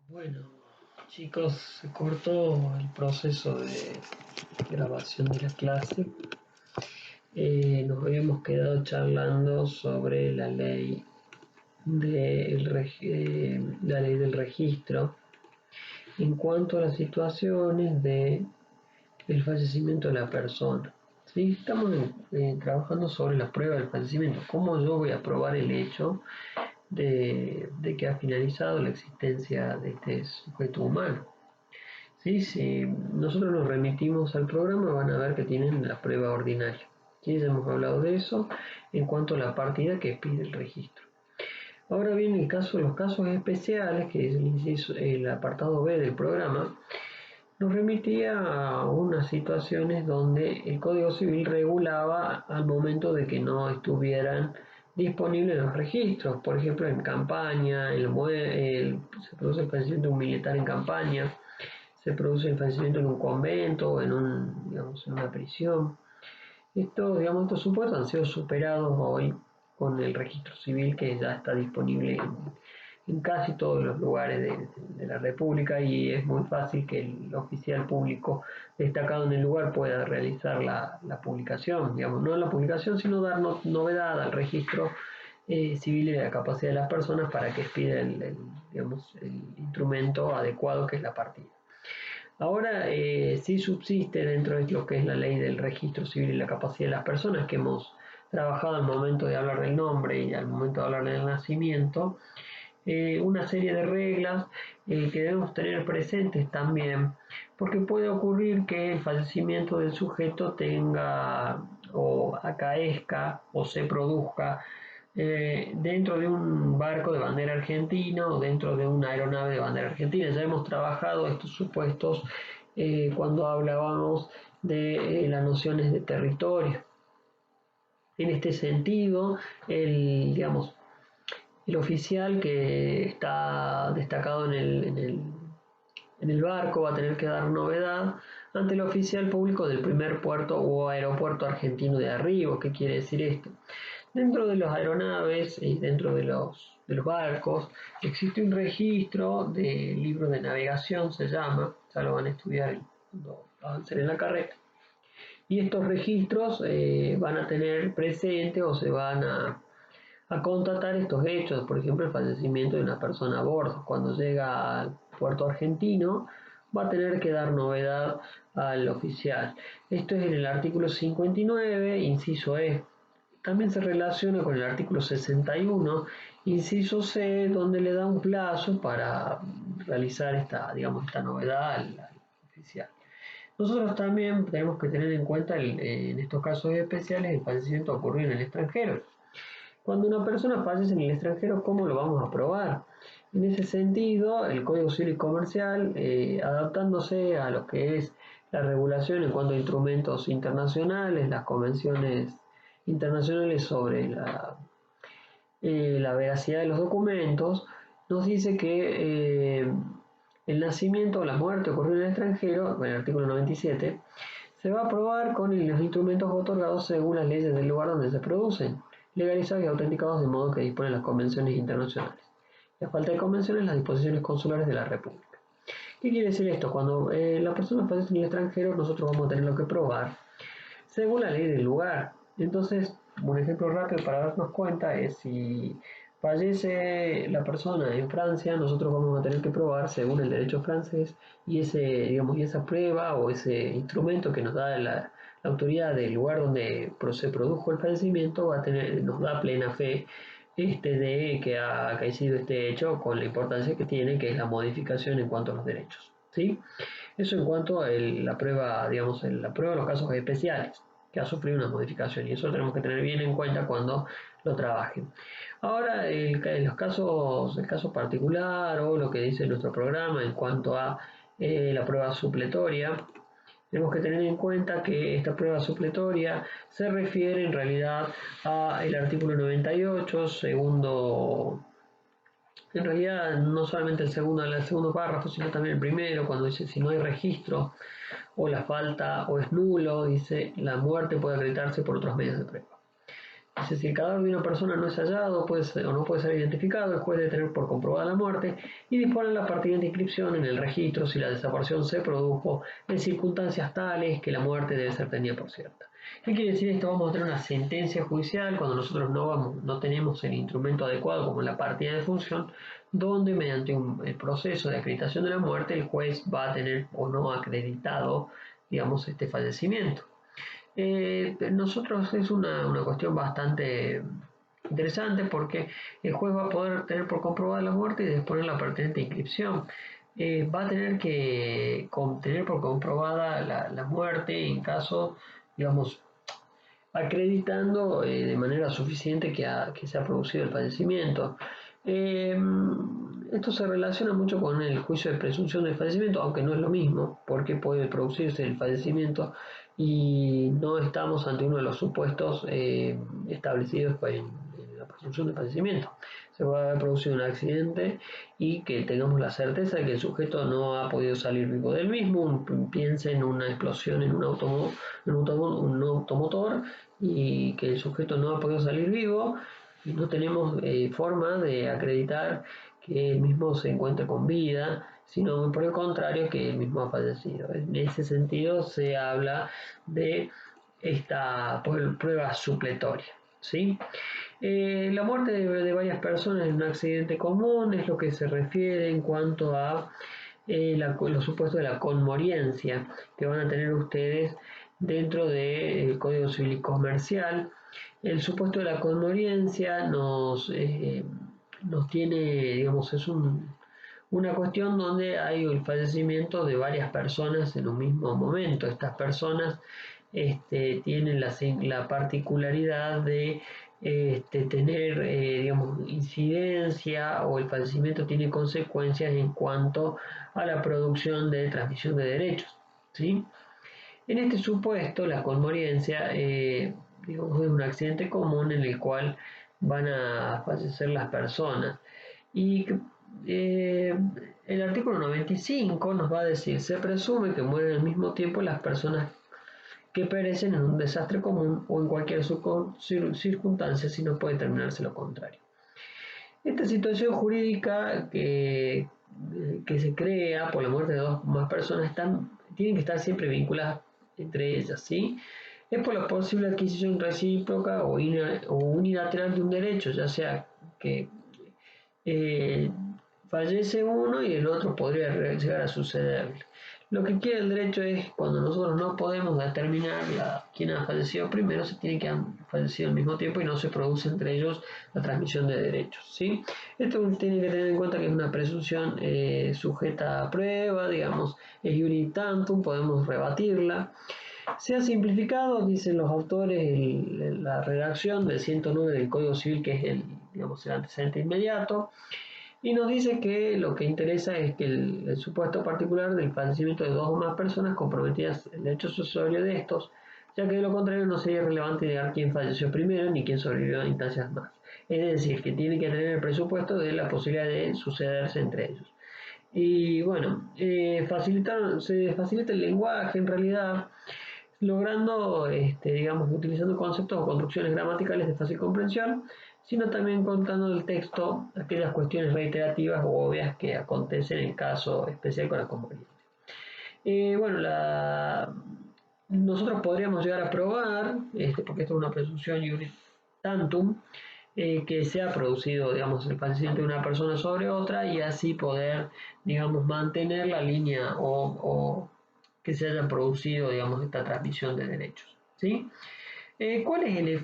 Bueno, chicos, se cortó el proceso de grabación de la clase. Nos habíamos quedado charlando sobre la ley del registro en cuanto a las situaciones de el fallecimiento de la persona. ¿Sí? Estamos trabajando sobre la prueba del fallecimiento. ¿Cómo yo voy a probar el hecho de que ha finalizado la existencia de este sujeto humano? Sí, si nosotros nos remitimos al programa van a ver que tienen la prueba ordinaria. Sí, ya hemos hablado de eso en cuanto a la partida que pide el registro. Ahora bien, los casos especiales, que es el apartado B del programa, nos remitía a unas situaciones donde el Código Civil regulaba al momento de que no estuvieran disponibles los registros. Por ejemplo, en campaña, se produce el fallecimiento de un militar en campaña, se produce el fallecimiento en un convento, digamos, en una prisión. Estos supuestos han sido superados hoy con el registro civil que ya está disponible en casi todos los lugares de la República, y es muy fácil que el oficial público destacado en el lugar pueda realizar la publicación, digamos, no la publicación, sino dar novedad al registro civil y de la capacidad de las personas para que expida digamos, el instrumento adecuado que es la partida. Ahora sí subsiste dentro de lo que es la ley del registro civil y la capacidad de las personas, que hemos trabajado al momento de hablar del nombre y al momento de hablar del nacimiento, una serie de reglas que debemos tener presentes también, porque puede ocurrir que el fallecimiento del sujeto tenga o acaezca o se produzca dentro de un barco de bandera argentina o dentro de una aeronave de bandera argentina. Ya hemos trabajado estos supuestos cuando hablábamos de las nociones de territorio. En este sentido, digamos, el oficial que está destacado en el barco va a tener que dar novedad ante el oficial público del primer puerto o aeropuerto argentino de arribo. ¿Qué quiere decir esto? Dentro de las aeronaves y dentro de los barcos existe un registro de libros de navegación, se llama, ya lo van a estudiar cuando avancen en la carrera. Y estos registros van a tener presente o se van a constatar estos hechos, por ejemplo, el fallecimiento de una persona a bordo. Cuando llega al puerto argentino, va a tener que dar novedad al oficial. Esto es en el artículo 59, inciso E. También se relaciona con el artículo 61, inciso C, donde le da un plazo para realizar esta novedad al oficial. Nosotros también tenemos que tener en cuenta en estos casos especiales el fallecimiento ocurrido en el extranjero. Cuando una persona fallece en el extranjero, ¿cómo lo vamos a probar? En ese sentido, el Código Civil y Comercial, adaptándose a lo que es la regulación en cuanto a instrumentos internacionales, las convenciones internacionales sobre la veracidad de los documentos, nos dice que el nacimiento o la muerte ocurrió en el extranjero, en el artículo 97, se va a probar con los instrumentos otorgados según las leyes del lugar donde se producen, legalizados y autenticados de modo que disponen las convenciones internacionales. La falta de convenciones, las disposiciones consulares de la República. ¿Qué quiere decir esto? Cuando la persona fallece en el extranjero, nosotros vamos a tener lo que probar según la ley del lugar. Entonces, un ejemplo rápido para darnos cuenta es si fallece la persona en Francia, nosotros vamos a tener que probar según el derecho francés, y y esa prueba o ese instrumento que nos da la autoridad del lugar donde se produjo el fallecimiento nos da plena fe de que ha acaecido este hecho con la importancia que tiene, que es la modificación en cuanto a los derechos. ¿Sí? Eso en cuanto a la prueba, digamos, la prueba de los casos especiales, que ha sufrido una modificación, y eso lo tenemos que tener bien en cuenta cuando lo trabajen. Ahora, el caso particular o lo que dice nuestro programa en cuanto a la prueba supletoria, tenemos que tener en cuenta que esta prueba supletoria se refiere en realidad al artículo 98, segundo. En realidad, no solamente el segundo párrafo, sino también el primero, cuando dice si no hay registro o la falta o es nulo, dice la muerte puede acreditarse por otros medios de prueba. Dice, si el cadáver de una persona no es hallado o no puede ser identificado, el juez debe tener por comprobada la muerte y disponer la pertinente inscripción en el registro si la desaparición se produjo en circunstancias tales que la muerte debe ser tenida por cierta. ¿Qué quiere decir esto? Vamos a tener una sentencia judicial cuando nosotros no tenemos el instrumento adecuado como la partida de función, donde mediante el proceso de acreditación de la muerte el juez va a tener o no acreditado, digamos, este fallecimiento. Nosotros es una cuestión bastante interesante porque el juez va a poder tener por comprobada la muerte y disponer la pertinente inscripción. Va a tener que tener por comprobada la muerte en caso, digamos, acreditando de manera suficiente que se ha producido el fallecimiento. Esto se relaciona mucho con el juicio de presunción del fallecimiento, aunque no es lo mismo, porque puede producirse el fallecimiento y no estamos ante uno de los supuestos establecidos en la presunción del fallecimiento. Se va a haber producido un accidente y que tengamos la certeza de que el sujeto no ha podido salir vivo del mismo. Piense en una explosión en un automotor y que el sujeto no ha podido salir vivo y no tenemos forma de acreditar que el mismo se encuentre con vida, sino por el contrario que el mismo ha fallecido. En ese sentido se habla de esta prueba supletoria, ¿sí? La muerte de varias personas en un accidente común es lo que se refiere en cuanto a los supuestos de la conmoriencia que van a tener ustedes dentro del Código Civil y Comercial. El supuesto de la conmoriencia nos tiene, digamos, una cuestión donde hay el fallecimiento de varias personas en un mismo momento. Estas personas tienen la particularidad de tener, digamos, incidencia o el fallecimiento tiene consecuencias en cuanto a la producción de transmisión de derechos, ¿sí? En este supuesto, la conmoriencia, digamos, es un accidente común en el cual van a fallecer las personas. Y eh, el artículo 95 nos va a decir, se presume que mueren al mismo tiempo las personas que perecen en un desastre común o en cualquier circunstancia si no puede determinarse lo contrario. Esta situación jurídica que se crea por la muerte de dos o más personas tienen que estar siempre vinculadas entre ellas, ¿sí? Es por la posible adquisición recíproca o unilateral de un derecho, ya sea que eh, fallece uno y el otro podría llegar a sucederle. Lo que quiere el derecho es cuando nosotros no podemos determinar quién ha fallecido primero, se tiene que haber fallecido al mismo tiempo y no se produce entre ellos la transmisión de derechos, ¿sí? Esto tiene que tener en cuenta que es una presunción sujeta a prueba, digamos, es iuri tantum, podemos rebatirla. Se ha simplificado, dicen los autores, la redacción del 109 del Código Civil, que es digamos, el antecedente inmediato, y nos dice que lo que interesa es que el supuesto particular del fallecimiento de dos o más personas comprometidas en el hecho sucesorio de estos, ya que de lo contrario no sería relevante negar quién falleció primero ni quién sobrevivió a instancias más. Es decir, que tiene que tener el presupuesto de la posibilidad de sucederse entre ellos. Y bueno, se facilita el lenguaje en realidad, logrando, digamos, utilizando conceptos o construcciones gramaticales de fácil comprensión, sino también contando del texto aquellas cuestiones reiterativas o obvias que acontecen en caso especial con la conveniente. Bueno, nosotros podríamos llegar a probar, porque esto es una presunción iuri tantum, que se ha producido, digamos, el fallecimiento de una persona sobre otra y así poder, digamos, mantener la línea o que se haya producido, digamos, esta transmisión de derechos, ¿sí? ¿Cuál es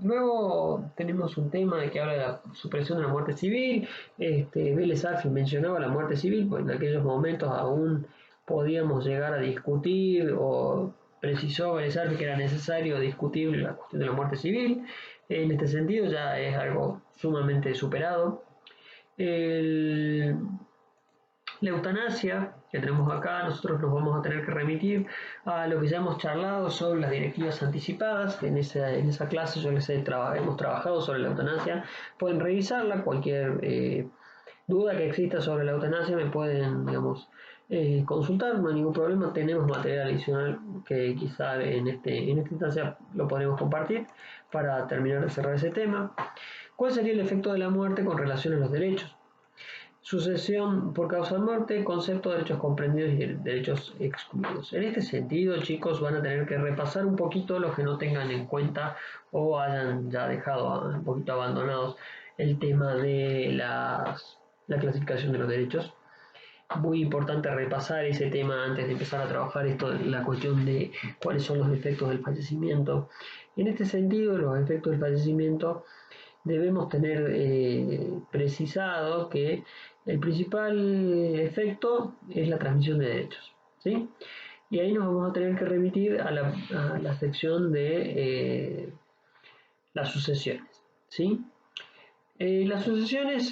luego tenemos un tema que habla de la supresión de la muerte civil. Vélez Arfield mencionaba la muerte civil, pues en aquellos momentos aún podíamos llegar a discutir o precisó Vélez Arfield que era necesario discutir la cuestión de la muerte civil. En este sentido ya es algo sumamente superado. El, la eutanasia que tenemos acá, nosotros nos vamos a tener que remitir a lo que ya hemos charlado sobre las directivas anticipadas. En esa clase hemos trabajado sobre la eutanasia. Pueden revisarla, cualquier duda que exista sobre la eutanasia me pueden, digamos, consultar, no hay ningún problema. Tenemos material adicional que quizá en esta instancia lo podremos compartir para terminar de cerrar ese tema. ¿Cuál sería el efecto de la muerte con relación a los derechos? Sucesión por causa de muerte, concepto de derechos comprendidos y derechos excluidos. En este sentido, chicos, van a tener que repasar un poquito los que no tengan en cuenta o hayan ya dejado un poquito abandonados el tema de la clasificación de los derechos. Muy importante repasar ese tema antes de empezar a trabajar la cuestión de cuáles son los efectos del fallecimiento. En este sentido, los efectos del fallecimiento debemos tener precisado que el principal efecto es la transmisión de derechos, ¿sí? Y ahí nos vamos a tener que remitir a la sección de las sucesiones, ¿sí? Las sucesiones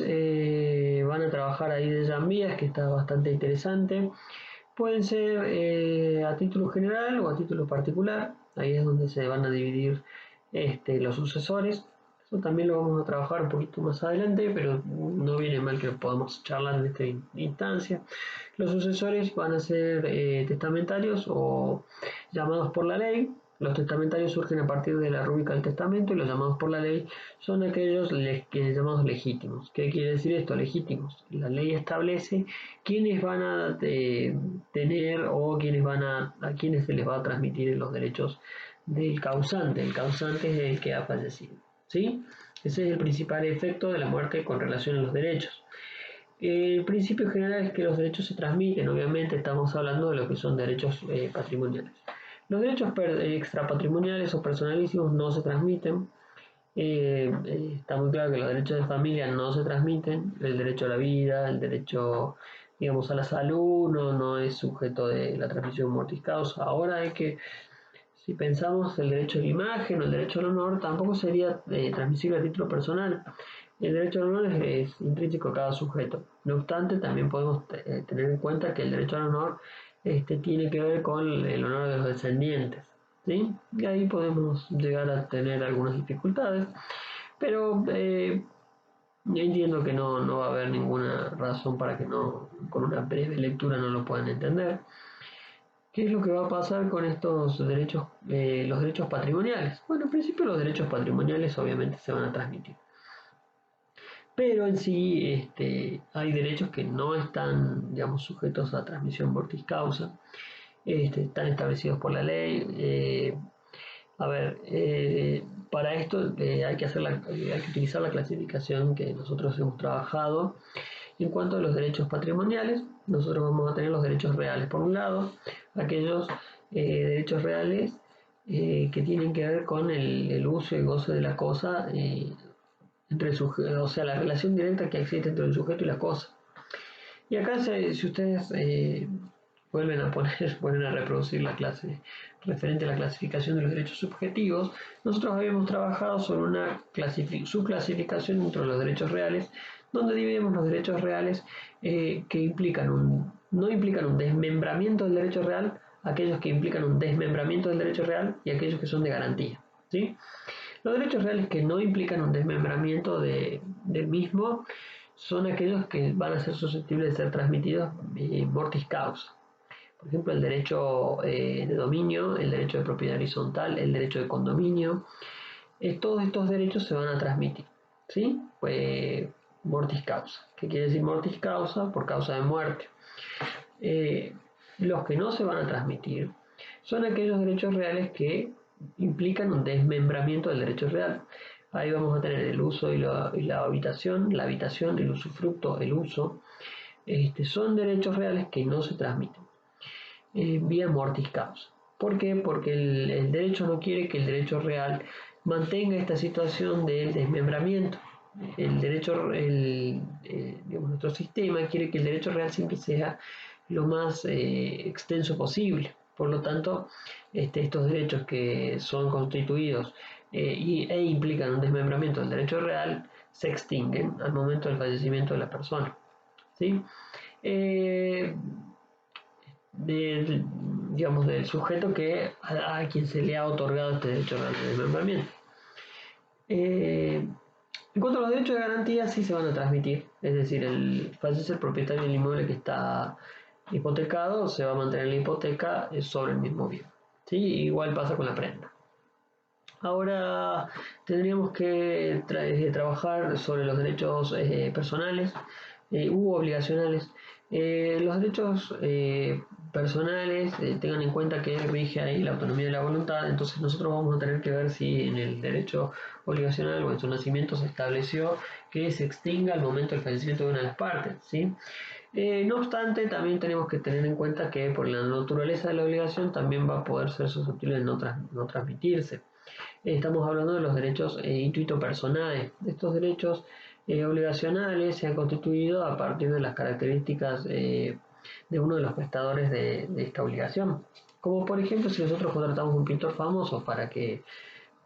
van a trabajar ahí de Jambías, que está bastante interesante. Pueden ser a título general o a título particular. Ahí es donde se van a dividir los sucesores. Eso también lo vamos a trabajar un poquito más adelante, pero no viene mal que lo podamos charlar en esta instancia. Los sucesores van a ser testamentarios o llamados por la ley. Los testamentarios surgen a partir de la rúbrica del testamento y los llamados por la ley son aquellos llamados legítimos. ¿Qué quiere decir esto? Legítimos. La ley establece quiénes van a tener o a quiénes se les va a transmitir los derechos del causante. El causante es el que ha fallecido, ¿sí? Ese es el principal efecto de la muerte con relación a los derechos. El principio general es que los derechos se transmiten, obviamente estamos hablando de lo que son derechos patrimoniales. Los derechos extrapatrimoniales o personalísimos no se transmiten. Está muy claro que los derechos de familia no se transmiten. El derecho a la vida, el derecho, digamos, a la salud no es sujeto de la transmisión mortis causa. Ahora hay que, si pensamos el derecho a la imagen o el derecho al honor, tampoco sería transmisible a título personal. El derecho al honor es intrínseco a cada sujeto. No obstante, también podemos tener en cuenta que el derecho al honor tiene que ver con el honor de los descendientes, ¿sí? Y ahí podemos llegar a tener algunas dificultades, pero yo entiendo que no va a haber ninguna razón para que con una breve lectura no lo puedan entender. ¿Qué es lo que va a pasar con estos derechos, los derechos patrimoniales? Bueno, en principio los derechos patrimoniales obviamente se van a transmitir. Pero en sí hay derechos que no están, digamos, sujetos a transmisión mortis causa, están establecidos por la ley. Para esto hay que utilizar la clasificación que nosotros hemos trabajado. En cuanto a los derechos patrimoniales, nosotros vamos a tener los derechos reales por un lado, aquellos derechos reales que tienen que ver con el uso y goce de la cosa, o sea, la relación directa que existe entre el sujeto y la cosa. Y acá, si ustedes vuelven a vuelven a reproducir la clase referente a la clasificación de los derechos subjetivos, nosotros habíamos trabajado sobre una subclasificación dentro de los derechos reales, donde dividimos los derechos reales que no implican un desmembramiento del derecho real, aquellos que implican un desmembramiento del derecho real y aquellos que son de garantía, ¿sí? Los derechos reales que no implican un desmembramiento del mismo son aquellos que van a ser susceptibles de ser transmitidos mortis causa. Por ejemplo, el derecho de dominio, el derecho de propiedad horizontal, el derecho de condominio. Todos estos derechos se van a transmitir, ¿sí? Mortis causa. ¿Qué quiere decir mortis causa? Por causa de muerte. Los que no se van a transmitir son aquellos derechos reales que implican un desmembramiento del derecho real. Ahí vamos a tener el uso y la habitación, el usufructo, el uso. Son derechos reales que no se transmiten vía mortis causa. ¿Por qué? Porque el derecho no quiere que el derecho real mantenga esta situación de desmembramiento. Digamos, nuestro sistema quiere que el derecho real siempre sea lo más extenso posible. Por lo tanto, estos derechos que son constituidos e implican un desmembramiento del derecho real se extinguen al momento del fallecimiento de la persona, ¿sí? Del sujeto a quien se le ha otorgado este derecho real de desmembramiento. En cuanto a los derechos de garantía, sí se van a transmitir, es decir, fallece el propietario del inmueble que está hipotecado, se va a mantener la hipoteca sobre el mismo bien. ¿Sí? Igual pasa con la prenda. Ahora tendríamos que trabajar sobre los derechos personales u obligacionales. Los derechos personales, tengan en cuenta que rige ahí la autonomía de la voluntad, entonces nosotros vamos a tener que ver si en el derecho obligacional o en su nacimiento se estableció que se extinga al momento del fallecimiento de una de las partes, ¿sí? No obstante, también tenemos que tener en cuenta que por la naturaleza de la obligación también va a poder ser susceptible de no transmitirse. Estamos hablando de los derechos intuito personales. Estos derechos obligacionales se han constituido a partir de las características de uno de los prestadores de esta obligación. Como por ejemplo, si nosotros contratamos un pintor famoso para que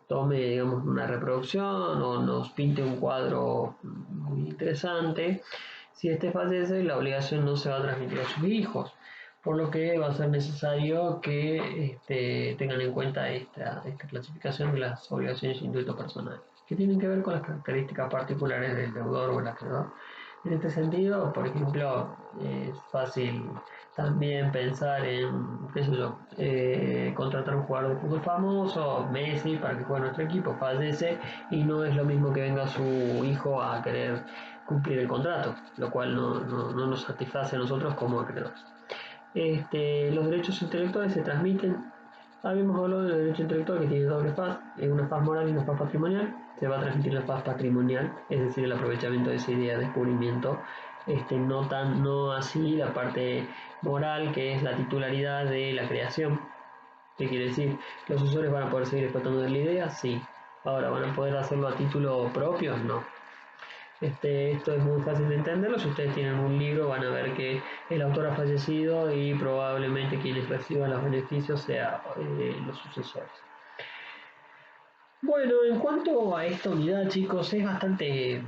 tome, digamos, una reproducción o nos pinte un cuadro muy interesante, si este fallece, la obligación no se va a transmitir a sus hijos, por lo que va a ser necesario que tengan en cuenta esta clasificación de las obligaciones indulto personales, que tienen que ver con las características particulares del deudor o el acreedor. En este sentido, por ejemplo, es fácil también pensar en, qué sé yo, contratar un jugador de fútbol famoso, Messi, para que juegue en nuestro equipo, fallece y no es lo mismo que venga su hijo a querer cumplir el contrato, lo cual no nos satisface a nosotros como acreedores. Los derechos intelectuales se transmiten. Habíamos hablado del derecho intelectual que tiene doble faz, una faz moral y una faz patrimonial. Se va a transmitir la faz patrimonial, es decir, el aprovechamiento de esa idea de descubrimiento, no así la parte moral, que es la titularidad de la creación. ¿Qué quiere decir? ¿Los usuarios van a poder seguir explotando de la idea? Sí. Ahora, ¿van a poder hacerlo a título propio? No. Esto es muy fácil de entenderlo. Si ustedes tienen un libro, van a ver que el autor ha fallecido y probablemente quienes reciban los beneficios sean los sucesores. Bueno, en cuanto a esta unidad, chicos, es bastante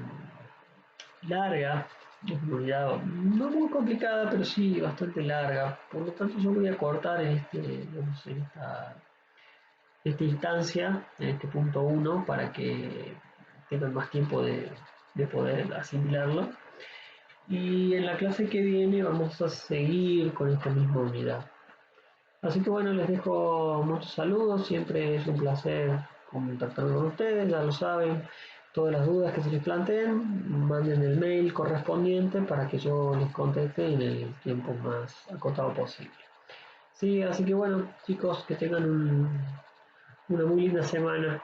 larga. Es una unidad no muy complicada, pero sí bastante larga. Por lo tanto, yo voy a cortar esta instancia, en este punto 1, para que tengan más tiempo de poder asimilarlo. Y en la clase que viene vamos a seguir con esta misma unidad. Así que bueno, les dejo muchos saludos, siempre es un placer contactar con ustedes, ya lo saben, todas las dudas que se les planteen, manden el mail correspondiente para que yo les conteste en el tiempo más acotado posible. Sí, así que bueno, chicos, que tengan una muy linda semana.